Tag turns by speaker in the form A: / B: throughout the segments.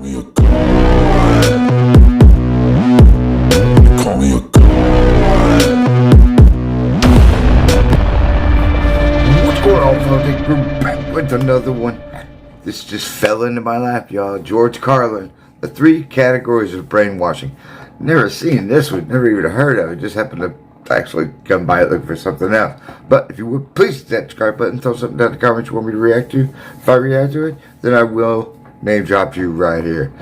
A: me a god. Call me a god.
B: What's going on, folks? We're back with another one. This just fell into my lap, y'all. George Carlin. The 3 categories of brainwashing. Never seen this one. Never even heard of it. Just happened to actually come by it looking for something else. But if you would, please hit that subscribe button. Throw something down in the comments you want me to react to. If I react to it, then I will name drop you right here.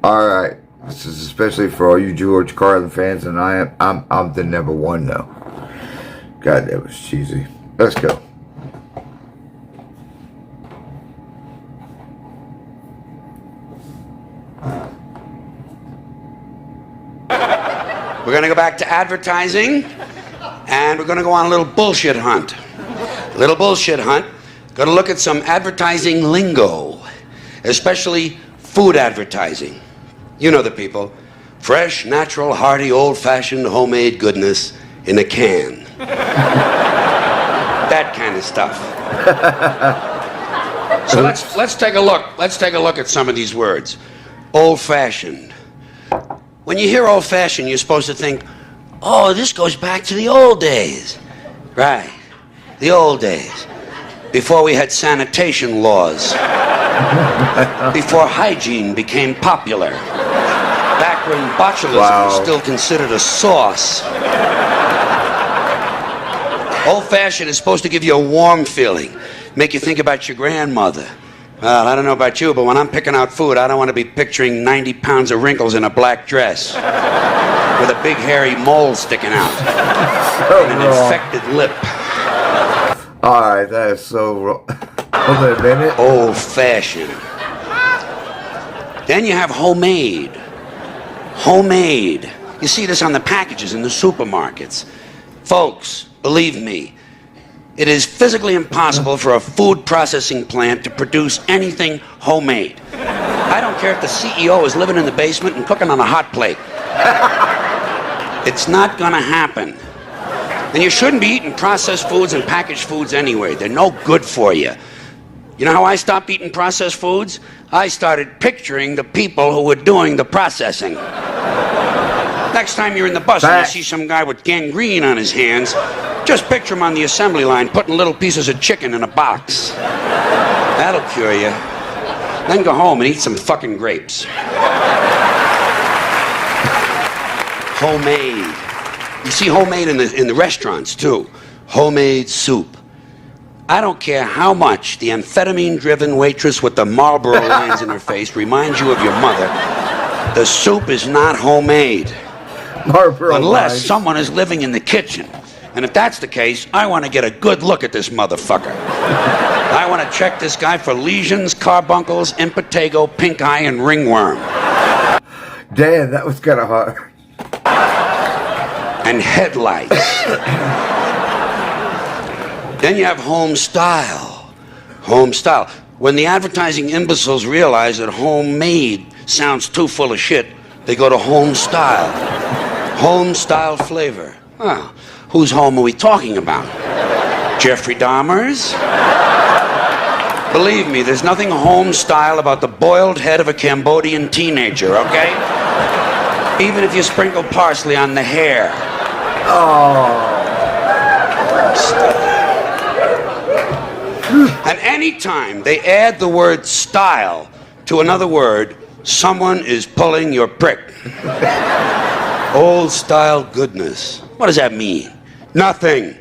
B: Alright. This is especially for all you George Carlin fans, and I'm the number one though. God, that was cheesy. Let's go.
C: We're going to go back to advertising, and we're going to go on a little bullshit hunt. A little bullshit hunt. Going to look at some advertising lingo, especially food advertising. You know the people. Fresh, natural, hearty, old-fashioned, homemade goodness in a can. That kind of stuff. So let's take a look. Let's take a look at some of these words. Old-fashioned. When you hear old-fashioned, you're supposed to think, oh, this goes back to the old days. Right, the old days. Before we had sanitation laws. Before hygiene became popular. Back when botulism was still considered a sauce. Old-fashioned is supposed to give you a warm feeling. Make you think about your grandmother. Well, I don't know about you, but when I'm picking out food, I don't want to be picturing 90 pounds of wrinkles in a black dress with a big hairy mole sticking out and an infected lip.
B: Alright, that is so wrong. Hold on a minute.
C: Old-fashioned. Then you have homemade. Homemade. You see this on the packages in the supermarkets. Folks, believe me, it is physically impossible for a food processing plant to produce anything homemade. I don't care if the CEO is living in the basement and cooking on a hot plate. It's not gonna happen. And you shouldn't be eating processed foods and packaged foods anyway. They're no good for you. You know how I stopped eating processed foods? I started picturing the people who were doing the processing. Next time you're in the bus and you see some guy with gangrene on his hands, just picture him on the assembly line putting little pieces of chicken in a box. That'll cure you. Then go home and eat some fucking grapes. Homemade. You see homemade in the restaurants too. Homemade soup. I don't care how much the amphetamine-driven waitress with the Marlboro lines in her face reminds you of your mother. The soup is not homemade.
B: Marlboro
C: unless
B: lines.
C: Someone is living in the kitchen. And if that's the case, I want to get a good look at this motherfucker. I want to check this guy for lesions, carbuncles, impetigo, pink eye, and ringworm.
B: Damn, that was kind of hard.
C: And headlights. Then you have home style. Home style. When the advertising imbeciles realize that homemade sounds too full of shit, they go to home style. Home style flavor. Well, whose home are we talking about? Jeffrey Dahmer's? Believe me, there's nothing home style about the boiled head of a Cambodian teenager, okay? Even if you sprinkle parsley on the hair.
B: Oh.
C: And anytime they add the word style to another word, someone is pulling your prick. Old style goodness. What does that mean? Nothing.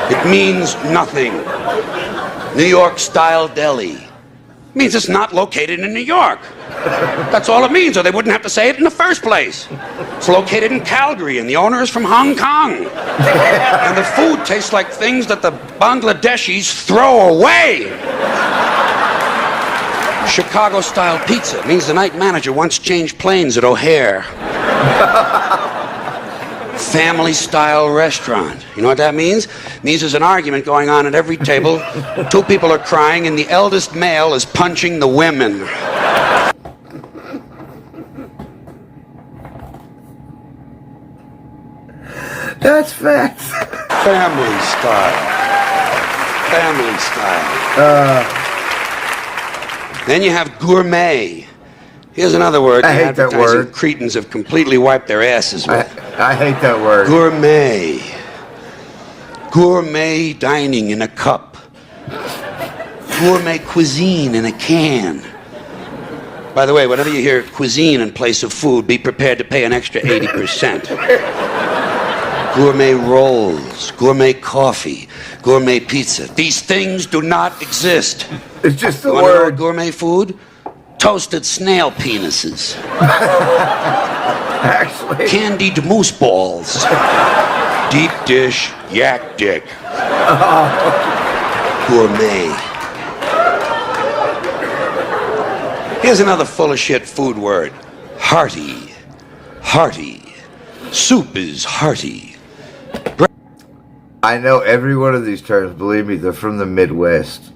C: It means nothing. New York style deli. It means it's not located in New York. That's all it means, or they wouldn't have to say it in the first place. It's located in Calgary, and the owner is from Hong Kong. And the food tastes like things that the Bangladeshis throw away. Chicago-style pizza means the night manager once changed planes at O'Hare. Family-style restaurant. You know what that means? It means there's an argument going on at every table. 2 people are crying, and the eldest male is punching the women.
B: That's facts.
C: Family style. Family style. Then you have gourmet. Here's another word
B: I
C: the
B: hate that
C: advertising
B: word.
C: cretins have completely wiped their asses with.
B: I hate that word.
C: Gourmet. Gourmet dining in a cup. Gourmet cuisine in a can. By the way, whenever you hear cuisine in place of food, be prepared to pay an extra 80%. Gourmet rolls, gourmet coffee, gourmet pizza. These things do not exist.
B: It's just the
C: You want to know
B: word.
C: gourmet food? Toasted snail penises.
B: Actually.
C: Candied moose balls. Deep dish yak dick. Gourmet. Here's another full of shit food word. Hearty. Hearty. Soup is hearty.
B: I know every one of these terms. Believe me, they're from the Midwest.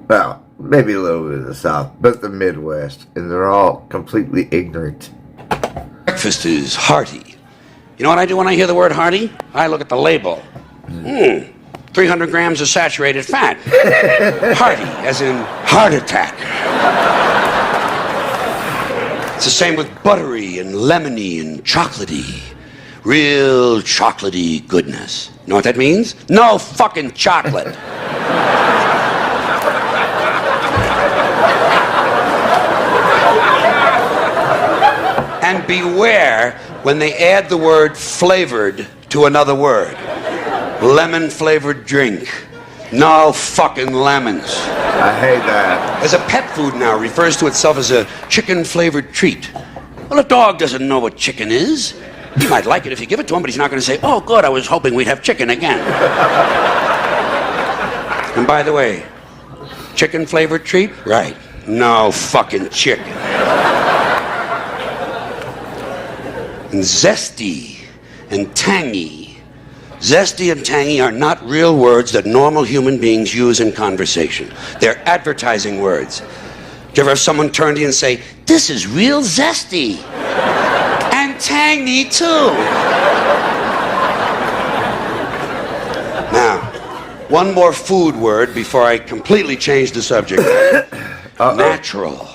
B: Well, maybe a little bit of the South, but the Midwest. And they're all completely ignorant.
C: Breakfast is hearty. You know what I do when I hear the word hearty? I look at the label. 300 grams of saturated fat. Hearty, as in heart attack. It's the same with buttery and lemony and chocolatey. Real chocolatey goodness. You know what that means? No fucking chocolate. And beware when they add the word flavored to another word. Lemon flavored drink. No fucking lemons.
B: I hate that.
C: As a pet food now refers to itself as a chicken flavored treat. Well, a dog doesn't know what chicken is. He might like it if you give it to him, but he's not going to say, oh, good, I was hoping we'd have chicken again. And by the way, chicken flavored treat? Right. No fucking chicken. And zesty and tangy. Zesty and tangy are not real words that normal human beings use in conversation. They're advertising words. Do you ever have someone turn to you and say, this is real zesty? And tangy, too. Now, one more food word before I completely change the subject. Natural.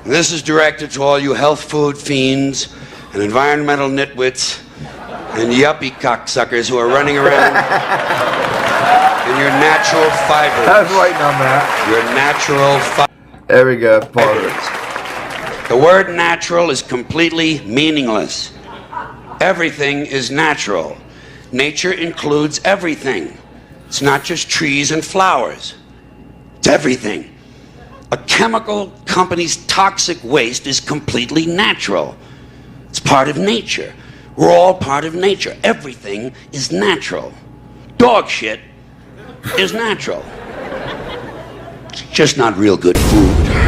C: And this is directed to all you health food fiends and environmental nitwits and yuppie cocksuckers who are running around in your natural fibers.
B: I was waiting on that.
C: Your natural fibers.
B: There we go. Pause.
C: The word natural is completely meaningless. Everything is natural. Nature includes everything. It's not just trees and flowers. It's everything. A chemical company's toxic waste is completely natural. It's part of nature. We're all part of nature. Everything is natural. Dog shit is natural. It's just not real good food.